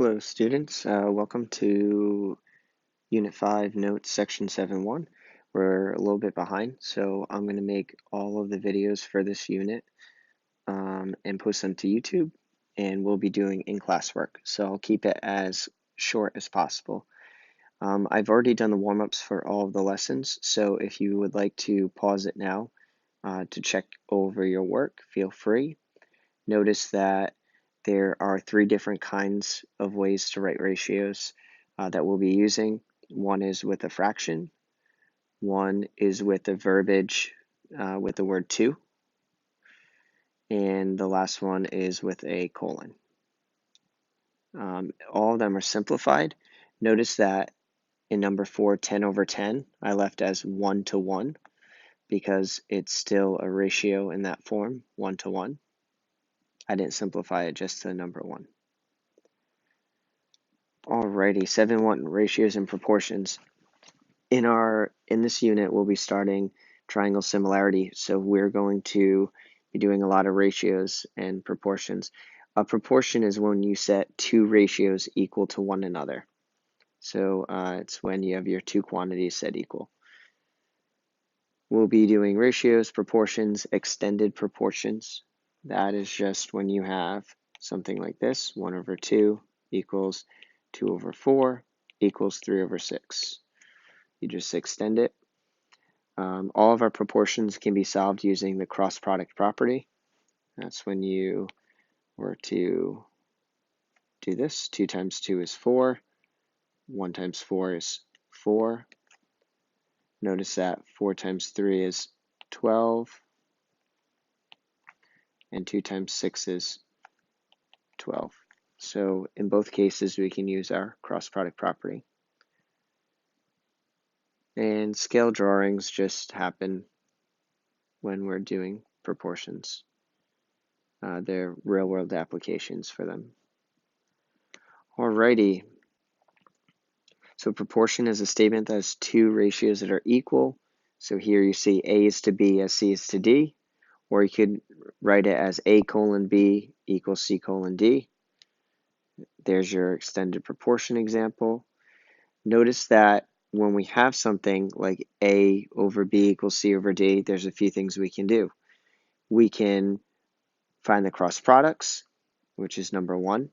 Hello students, welcome to Unit 5 Notes Section 7.1. We're a little bit behind, so I'm going to make all of the videos for this unit and post them to YouTube, and we'll be doing in-class work, so I'll keep it as short as possible. I've already done the warm-ups for all of the lessons, so if you would like to pause it now to check over your work, feel free. Notice that there are 3 different kinds of ways to write ratios that we'll be using. One is with a fraction, one is with a verbiage with the word to, and the last one is with a colon. All of them are simplified. Notice that in number 4, 10 over 10, I left as 1 to 1 because it's still a ratio in that form, 1 to 1. I didn't simplify it just to number 1. Alrighty, 7.1 ratios and proportions. In this unit, we'll be starting triangle similarity. So we're going to be doing a lot of ratios and proportions. A proportion is when you set 2 ratios equal to one another. So it's when you have your 2 quantities set equal. We'll be doing ratios, proportions, extended proportions. That is just when you have something like this, 1 over 2 equals 2 over 4 equals 3 over 6. You just extend it. All of our proportions can be solved using the cross product property. That's when you were to do this. 2 times 2 is 4. 1 times 4 is 4. Notice that 4 times 3 is 12. And 2 times 6 is 12. So in both cases, we can use our cross product property. And scale drawings just happen when we're doing proportions. They're real-world applications for them. Alrighty. So proportion is a statement that has 2 ratios that are equal. So here you see A is to B as C is to D, or you could write it as A colon B equals C colon D. There's your extended proportion example. Notice that when we have something like A over B equals C over D, there's a few things we can do. We can find the cross products, which is number 1.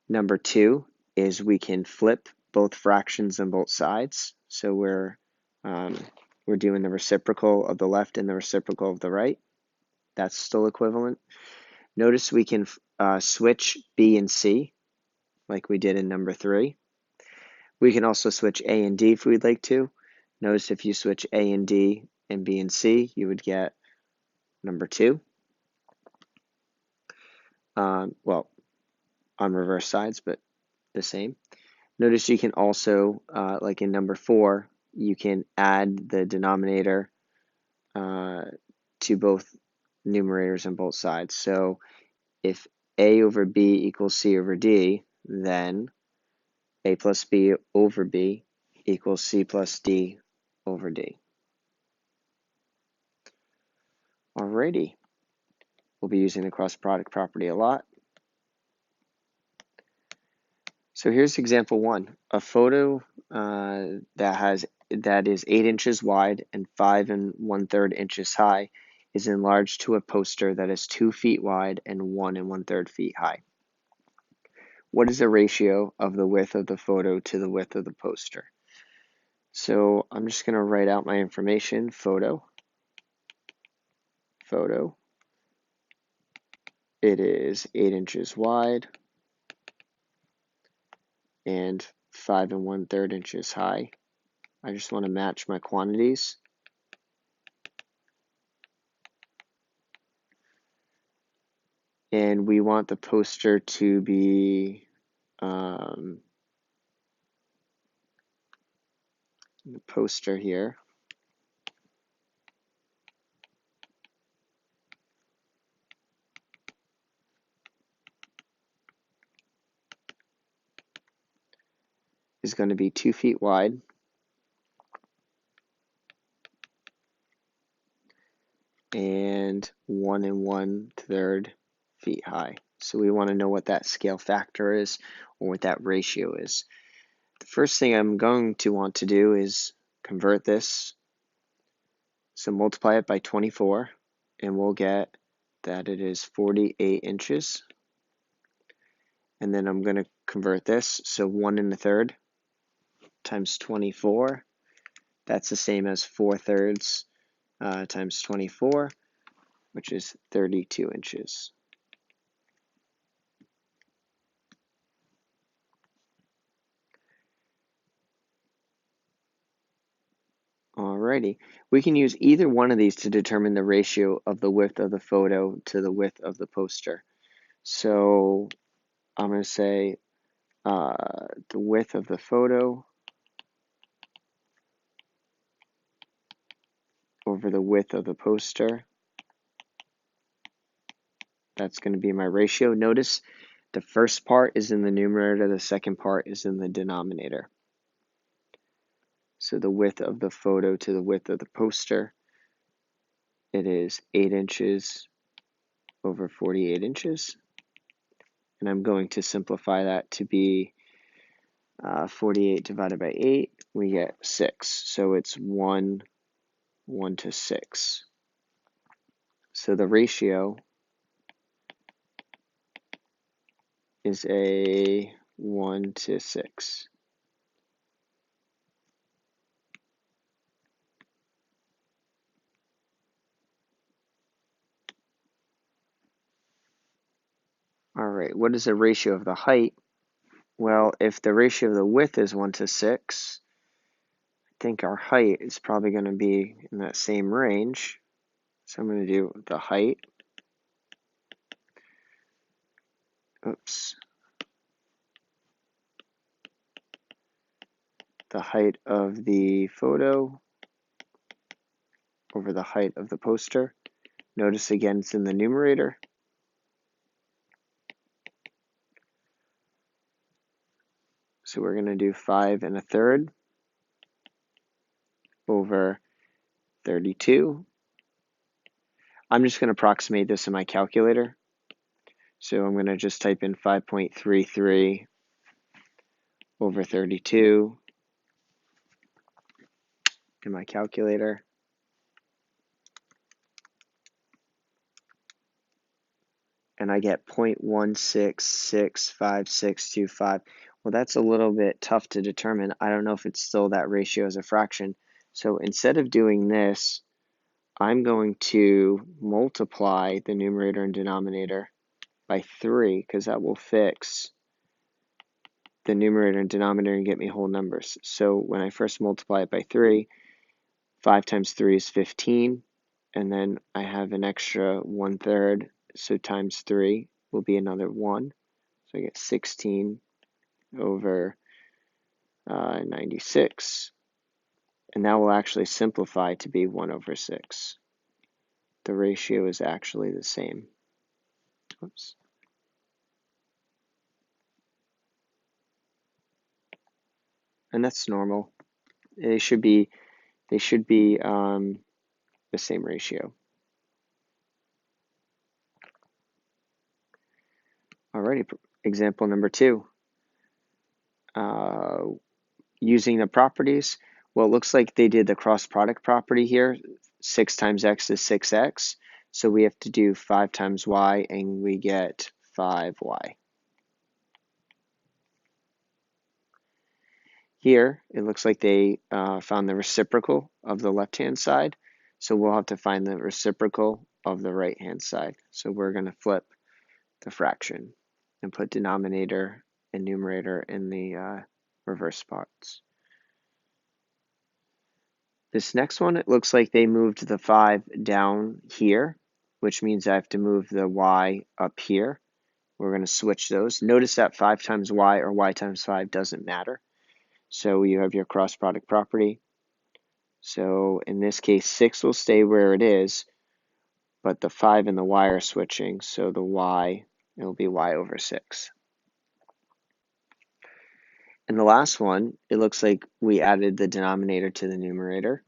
Number 2 is we can flip both fractions on both sides. So we're doing the reciprocal of the left and the reciprocal of the right. That's still equivalent. Notice we can switch B and C like we did in number 3. We can also switch A and D if we'd like to. Notice if you switch A and D and B and C, you would get number 2. Well, on reverse sides, but the same. Notice you can also, like in number 4, you can add the denominator to both numerators on both sides. So if A over B equals C over D, then A plus B over B equals C plus D over D. Alrighty, we'll be using the cross product property a lot. So here's example 1, a photo that is 8 inches wide and 5 1/3 inches high is enlarged to a poster that is 2 feet wide and 1 1/3 feet high. What is the ratio of the width of the photo to the width of the poster? So I'm just going to write out my information. Photo. It is 8 inches wide and 5 1/3 inches high. I just want to match my quantities. And we want the poster to be the poster here is going to be 2 feet wide and 1 1/3 feet high. So we want to know what that scale factor is, or what that ratio is. The first thing I'm going to want to do is convert this. So multiply it by 24, and we'll get that it is 48 inches. And then I'm going to convert this. So 1 1/3 times 24. That's the same as 4/3 times 24, which is 32 inches. Alrighty, we can use either one of these to determine the ratio of the width of the photo to the width of the poster. So I'm going to say the width of the photo over the width of the poster. That's going to be my ratio. Notice the first part is in the numerator, the second part is in the denominator. So the width of the photo to the width of the poster, it is 8 inches over 48 inches. And I'm going to simplify that to be 48 divided by 8, we get 6. So it's 1 to 6. So the ratio is a 1 to 6. All right, what is the ratio of the height? Well, if the ratio of the width is 1 to 6, I think our height is probably going to be in that same range. So I'm going to do the height. Oops. The height of the photo over the height of the poster. Notice again it's in the numerator. So we're going to do 5 1/3 over 32. I'm just going to approximate this in my calculator. So I'm going to just type in 5.33 over 32 in my calculator. And I get 0.166526. Well, that's a little bit tough to determine. I don't know if it's still that ratio as a fraction. So instead of doing this, I'm going to multiply the numerator and denominator by 3, because that will fix the numerator and denominator and get me whole numbers. So when I first multiply it by 3, 5 times 3 is 15, and then I have an extra 1/3, so times 3 will be another 1. So I get 16 over 96, and that will actually simplify to be 1 over 6. The ratio is actually the same. Oops. And that's normal. They should be the same ratio. Alrighty, example number 2. Using the properties, well, it looks like they did the cross product property here. 6 times x is 6x. So we have to do 5 times y, and we get 5y. Here, it looks like they found the reciprocal of the left-hand side. So we'll have to find the reciprocal of the right-hand side. So we're going to flip the fraction and put denominator and numerator in the reverse spots. This next one, it looks like they moved the 5 down here, which means I have to move the y up here. We're going to switch those. Notice that 5 times y or y times 5 doesn't matter. So you have your cross product property. So in this case, 6 will stay where it is, but the 5 and the y are switching. So the y, it will be y over 6. And the last one, it looks like we added the denominator to the numerator.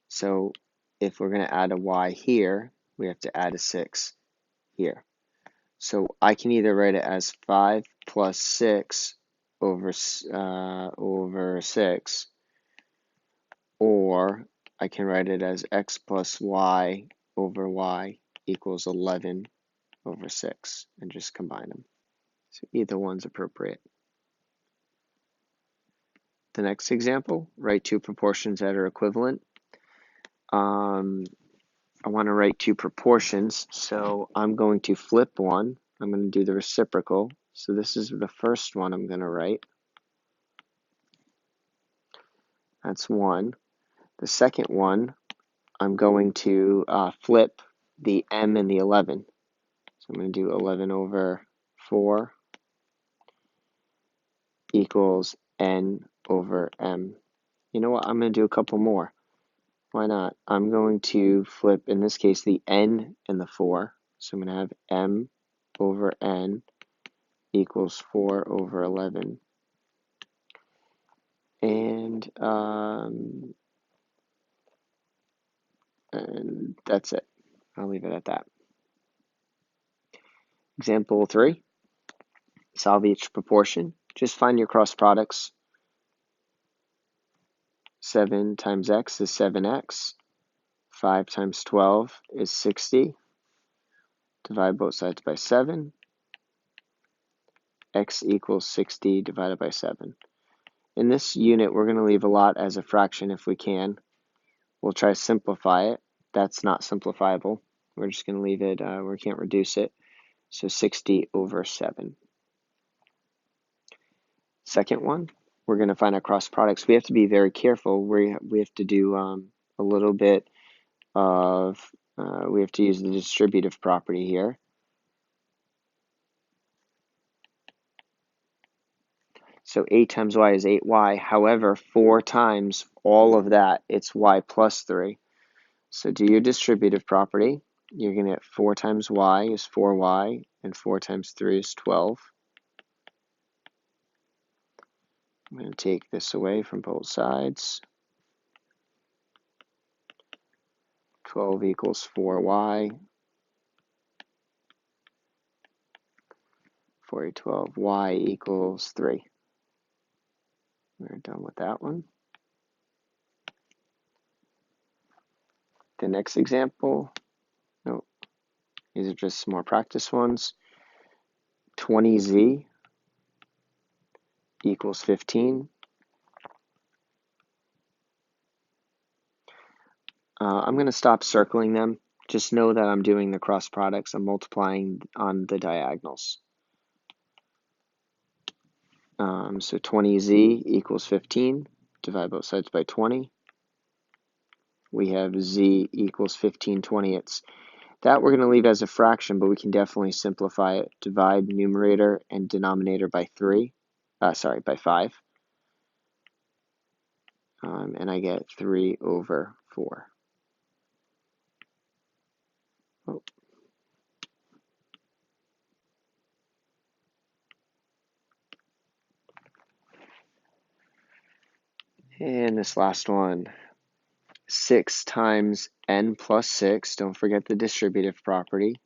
So if we're going to add a y here, we have to add a 6 here. So I can either write it as 5 plus 6 over 6, or I can write it as x plus y over y equals 11 over 6, and just combine them. So either one's appropriate. The next example, write two proportions that are equivalent. I want to write two proportions, so I'm going to flip one. I'm going to do the reciprocal. So this is the first one I'm going to write. That's 1. The second one, I'm going to flip the m and the 11. So I'm going to do 11 over 4 equals n over m. You know what? I'm going to do a couple more. Why not? I'm going to flip, in this case, the n and the 4. So I'm going to have m over n equals 4 over 11. And that's it. I'll leave it at that. Example 3, solve each proportion. Just find your cross products. 7 times x is 7x. 5 times 12 is 60. Divide both sides by 7. X equals 60 divided by 7. In this unit, we're going to leave a lot as a fraction if we can. We'll try to simplify it. That's not simplifiable. We're just going to leave it, we can't reduce it. So 60 over 7. Second one, we're going to find our cross products. We have to be very careful. We have to do a little bit of, we have to use the distributive property here. So 8 times y is 8y. However, 4 times all of that, it's y plus 3. So do your distributive property. You're going to get 4 times y is 4y, and 4 times 3 is 12. I'm going to take this away from both sides. 12 equals 4y. 4 y equals 3. We're done with that one. The next example, no, these are just more practice ones. 20z equals 15. I'm going to stop circling them. Just know that I'm doing the cross products. I'm multiplying on the diagonals. So 20z equals 15. Divide both sides by 20. We have z equals 15 20ths. That we're going to leave as a fraction, but we can definitely simplify it. Divide numerator and denominator by 5. And I get 3 over 4. Oh. And this last one, 6 times n plus 6, don't forget the distributive property,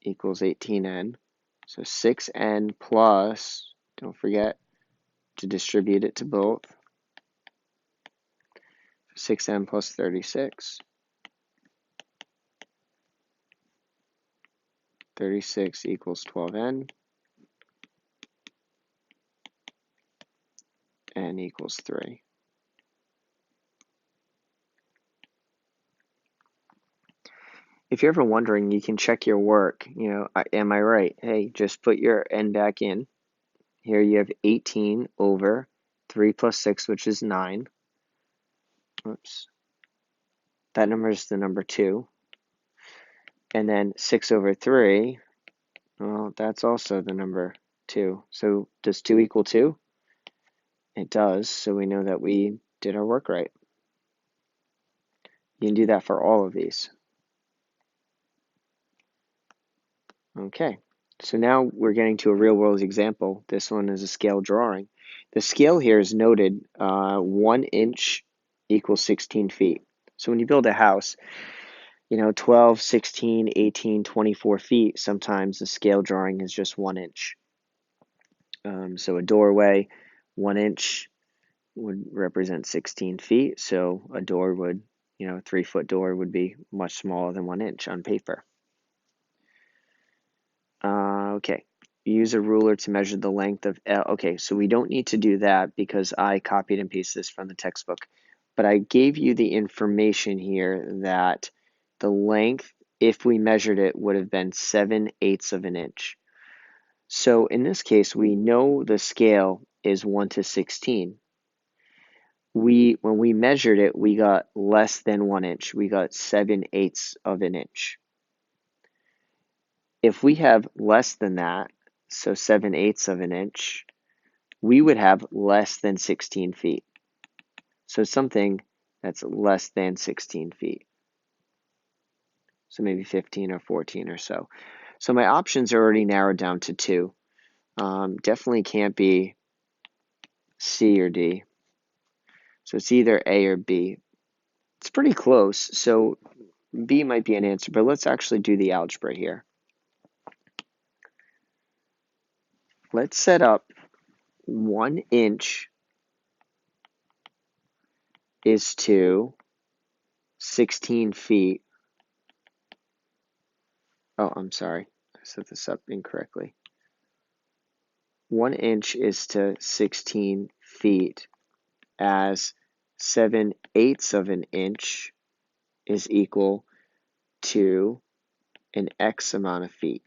equals 18n. So 6n plus, don't forget to distribute it to both, 6n plus 36. 36 equals 12n. N equals 3. If you're ever wondering, you can check your work. Am I right? Hey, just put your n back in. Here you have 18 over 3 plus 6, which is 9. Oops. That number is the number 2. And then 6 over 3, well, that's also the number 2. So does 2 equal 2? It does, so we know that we did our work right. You can do that for all of these. Okay, so now we're getting to a real-world example. This one is a scale drawing. The scale here is noted 1 inch equals 16 feet. So when you build a house, 12, 16, 18, 24 feet, sometimes the scale drawing is just 1 inch. So a doorway, 1 inch would represent 16 feet. So a door would, a 3-foot door would be much smaller than 1 inch on paper. Okay, use a ruler to measure the length of L. Okay, so we don't need to do that because I copied and pasted this from the textbook. But I gave you the information here that the length, if we measured it, would have been 7/8 of an inch. So in this case, we know the scale is 1 to 16. When we measured it, we got less than 1 inch. We got 7/8 of an inch. If we have less than that, so 7/8 of an inch, we would have less than 16 feet. So something that's less than 16 feet. So maybe 15 or 14 or so. So my options are already narrowed down to 2. Definitely can't be C or D. So it's either A or B. It's pretty close, so B might be an answer, but let's actually do the algebra here. Let's set up 1 inch is to 16 feet. Oh, I'm sorry. I set this up incorrectly. 1 inch is to 16 feet as 7/8 of an inch is equal to an X amount of feet.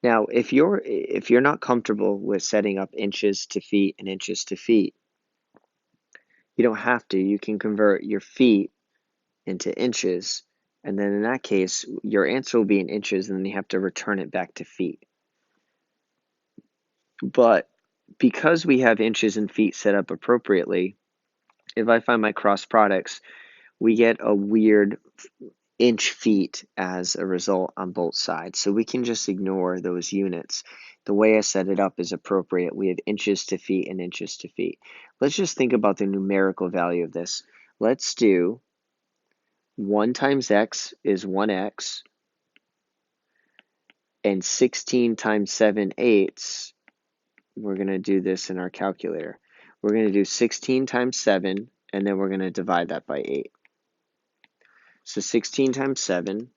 Now, if you're not comfortable with setting up inches to feet and inches to feet, you don't have to. You can convert your feet into inches, and then in that case, your answer will be in inches, and then you have to return it back to feet. But because we have inches and feet set up appropriately, if I find my cross products, we get a weird inch feet as a result on both sides. So we can just ignore those units. The way I set it up is appropriate. We have inches to feet and inches to feet. Let's just think about the numerical value of this. Let's do 1 times x is 1x, and 16 times 7/8, we're going to do this in our calculator. We're going to do 16 times 7, and then we're going to divide that by 8. So 16 times 7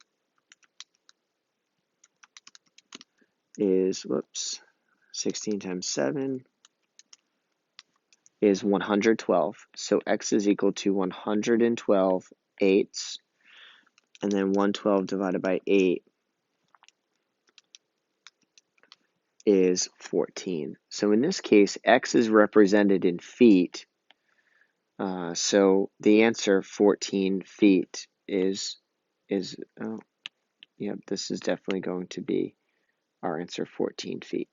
is, 16 times 7 is 112. So x is equal to 112 eighths, and then 112 divided by 8 is 14. So in this case, x is represented in feet. So the answer, 14 feet, is oh, yep, this is definitely going to be our answer, 14 feet.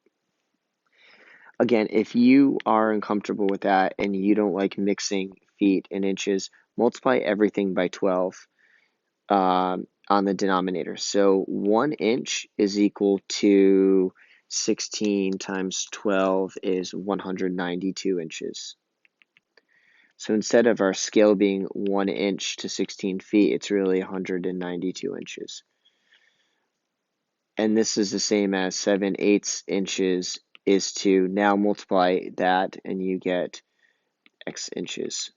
Again, if you are uncomfortable with that and you don't like mixing feet and inches, multiply everything by 12 on the denominator. So 1 inch is equal to 16 times 12 is 192 inches. So instead of our scale being 1 inch to 16 feet, it's really 192 inches. And this is the same as 7/8 inches is to now multiply that and you get x inches.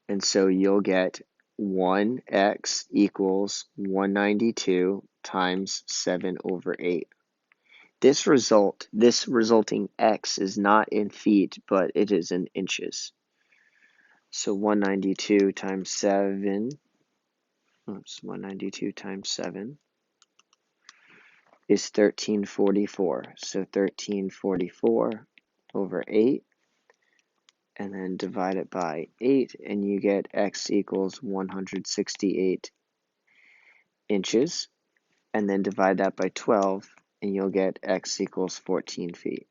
And so you'll get 1x equals 192 times 7/8. This resulting x is not in feet, but it is in inches. So 192 times 7, 192 times 7 is 1344. So 1344/8, and then divide it by 8, and you get x equals 168 inches, and then divide that by 12, and you'll get x equals 14 feet.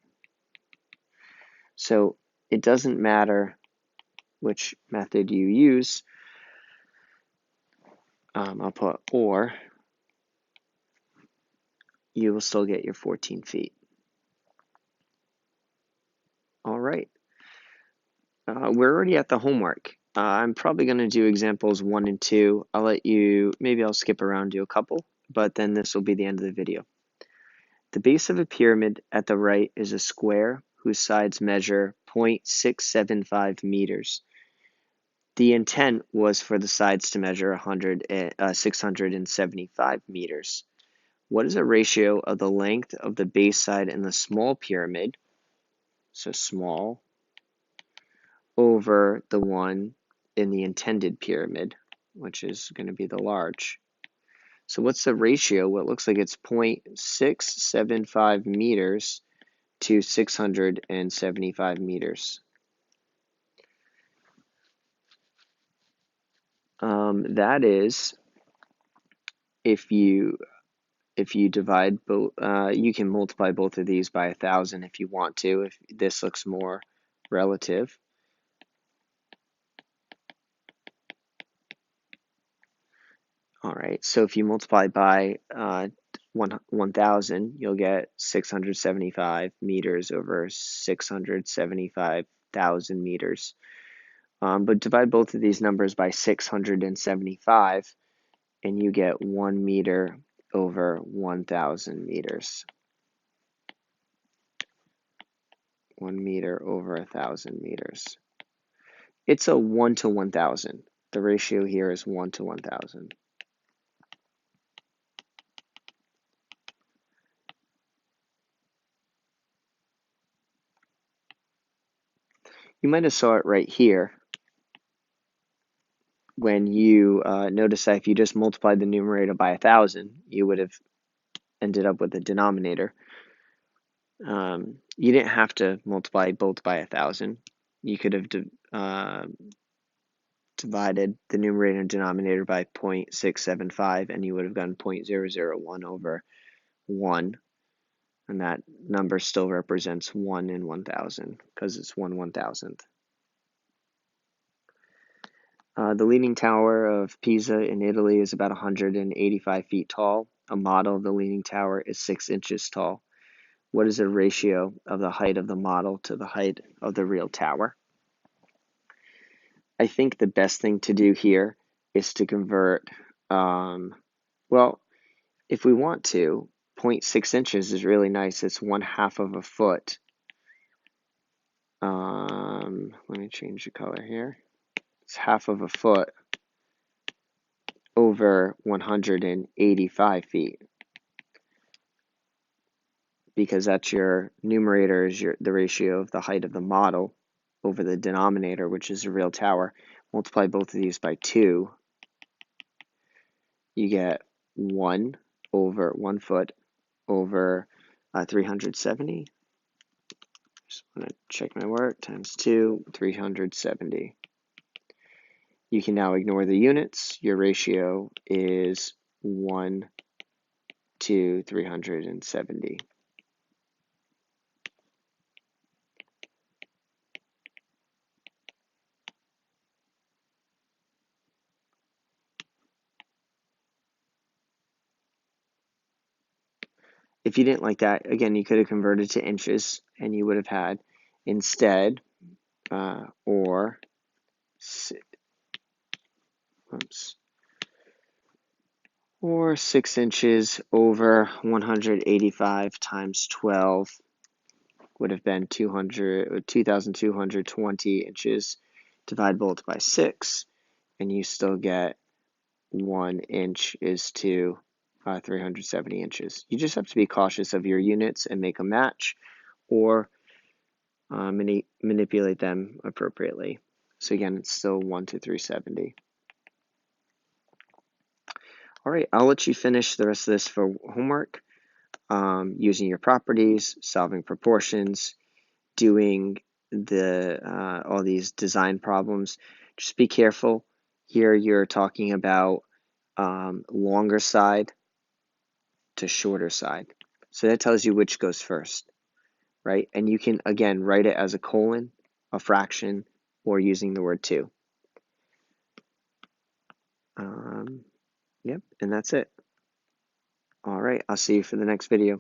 So it doesn't matter which method you use. I'll put or, you will still get your 14 feet. All right. We're already at the homework. I'm probably going to do examples 1 and 2. Maybe I'll skip around, do a couple, but then this will be the end of the video. The base of a pyramid at the right is a square whose sides measure 0.675 meters. The intent was for the sides to measure 675 meters. What is a ratio of the length of the base side in the small pyramid, so small, over the one in the intended pyramid, which is going to be the large? So what's the ratio? Well, it looks like it's 0.675 meters to 675 meters. That is, if you divide both, you can multiply both of these by 1,000 if you want to, if this looks more relative. All right, so if you multiply by 1,000, you'll get 675 meters over 675,000 meters. But divide both of these numbers by 675, and you get 1 meter over 1,000 meters. 1 meter over 1,000 meters. It's a 1 to 1,000. The ratio here is 1 to 1,000. You might have saw it right here when you notice that if you just multiplied the numerator by 1,000, you would have ended up with a denominator. You didn't have to multiply both by 1,000. You could have divided the numerator and denominator by 0.675, and you would have gotten 0.001 over 1. And that number still represents 1 in 1,000 because it's 1/1000th. The Leaning Tower of Pisa in Italy is about 185 feet tall. A model of the Leaning Tower is 6 inches tall. What is the ratio of the height of the model to the height of the real tower? I think the best thing to do here is to convert, well, if we want to, 0.6 inches is really nice. It's 1/2 of a foot. Let me change the color here. It's 1/2 of a foot over 185 feet. Because that's your numerator is the ratio of the height of the model over the denominator, which is the real tower. Multiply both of these by 2. You get 1 over 1 foot over 370. Just want to check my work. Times 2, 370. You can now ignore the units. Your ratio is 1 to 370. If you didn't like that, again, you could have converted to inches, and you would have had instead, or 6 inches over 185 times 12 would have been 2,220 inches. Divide both by 6, and you still get 1 inch is to 370 inches. You just have to be cautious of your units and make a match, or manipulate them appropriately. So again, it's still 1 to 370. All right, I'll let you finish the rest of this for homework, using your properties, solving proportions, doing all these design problems. Just be careful. Here you're talking about longer side to shorter side. So that tells you which goes first, right? And you can, again, write it as a colon, a fraction, or using the word to. Yep, and that's it. All right, I'll see you for the next video.